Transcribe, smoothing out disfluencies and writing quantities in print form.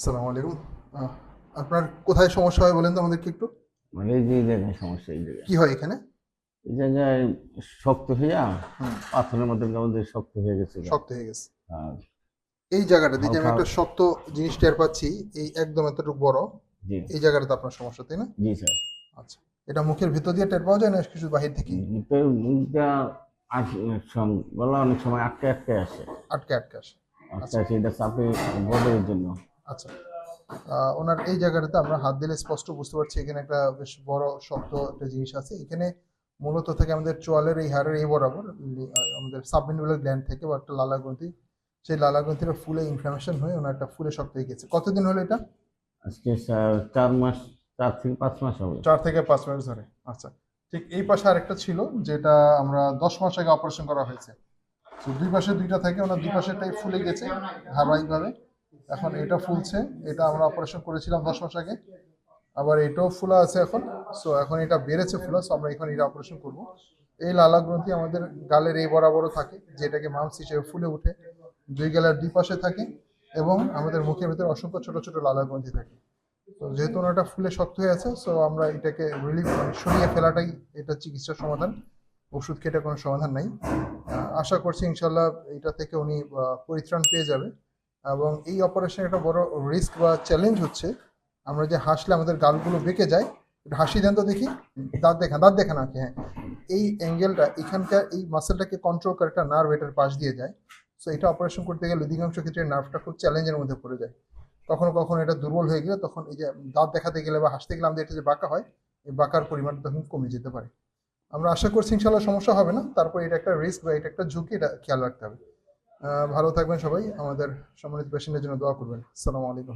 আসসালামু আলাইকুম। আহ, আপনার কোথায় সমস্যা হয় বলেন তো আমাদেরকে একটু। মানে এই যে এই জায়গায় সমস্যা এই জায়গায় কি হয় এখানে? এই জায়গায় শক্ত হইয়া হুম। পাথরের মধ্যে আমাদের শক্ত হয়ে গেছে গা। শক্ত হয়ে গেছে। আর এই জায়গাটা দিকে আমি হালকা। একটা শক্ত জিনিস টের পাচ্ছি। এই একদম এতটুকু বড়। জি। এই জায়গাটাতে আপনার সমস্যা, তাই না? জি স্যার। আচ্ছা। এটা মুখের ভিতর দিয়ে টের পাওয়া যায় না কিছু বাহির থেকে? মুখের মুখটা গলা অনেক সময় আটকে আটকে আসে। আটকে আটকে আসে। আটকে আচ্ছা আসে, এটা চাপে বদলের জন্য। আচ্ছা। ওনার এই জায়গাটাতে আমরা হাত দিলে স্পষ্ট বুঝতে পারছি এখানে একটা বেশ বড় শক্ত একটা জিনিস আছে এখানে। মূলত থেকে আমাদের চোয়ালের এই হাড়ের এই বরাবর আমাদের সাবমেন্ডিবুলার গ্ল্যান্ড থেকে বা একটা লালা গ্রন্থি, সেই লালা গ্রন্থিটা ফুলে ইনফ্লামেশন হয়ে ওনার একটা ফুলে শক্ত হয়ে গেছে। কতদিন হলো এটা? আজকে স্যার 4 মাস, 4 থেকে 5 মাস হবে। 4 থেকে 5 মাস ধরে। আচ্ছা। ঠিক এই পাশে আরেকটা ছিল, যেটা আমরা 10 মাস আগে অপারেশন করা হয়েছে। তো দুই পাশে দুইটা থাকে, ওনার দুই পাশেরটাই ফুলে গেছে ধারাবাহিকভাবে। এখন এটা ফুলছে। এটা আমরা অপারেশন করেছিলাম 10 মাস আগে। আবার এটাও ফুলা আছে এখন। সো এখন এটা বেড়েছে ফুলা, সো আমরা এখন এটা অপারেশন করব। এই লালা গ্রন্থি আমাদের গালের এই বরাবরও থাকে, যেটাকে মাংস হিসেবে ফুলে উঠে দুই গালের দুই পাশে থাকে। এবং আমাদের মুখের ভিতরে অসংখ্য ছোট ছোট লালা গ্রন্থি থাকে। তো যেহেতু ওনাটা ফুলে শক্ত হয়ে আছে, সো আমরা এটাকে রিলিফ সরিয়ে ফেলাটাই এটা চিকিৎসার সমাধান। ওষুধ খেটে কোনো সমাধান নাই। আশা করছি ইনশাল্লাহ এটা থেকে উনি পরিত্রাণ পেয়ে যাবে। এবং এই অপারেশন একটা বড় রিস্ক বা চ্যালেঞ্জ হচ্ছে, আমরা যে হাসলে আমাদের গালগুলো বেঁকে যায়। একটু হাসি দেন তো দেখি। দাঁত দেখা নাকি? হ্যাঁ। এই অ্যাঙ্গেলটা এখানকার এই মাসেলটাকে কন্ট্রোল করে একটা নার্ভ এটার পাশ দিয়ে যায়। সো এটা অপারেশন করতে গেলে অধিকাংশ ক্ষেত্রে নার্ভটা খুব চ্যালেঞ্জের মধ্যে পড়ে যায়। কখনো কখনো এটা দুর্বল হয়ে গেলে তখন এই যে দাঁত দেখাতে গেলে বা হাসতে গেলে আমাদের এটা যে বাঁকা হয়, এই বাঁকার পরিমাণ তখন কমে যেতে পারে। আমরা আশা করছি ইনশাল্লাহ সমস্যা হবে না। তারপর এটা একটা রিস্ক বা এটা একটা ঝুঁকি, এটা খেয়াল রাখতে হবে। ভালো থাকবেন সবাই। আমাদের সম্মানিত পেশেন্টের জন্য দোয়া করবেন। আসসালামু আলাইকুম।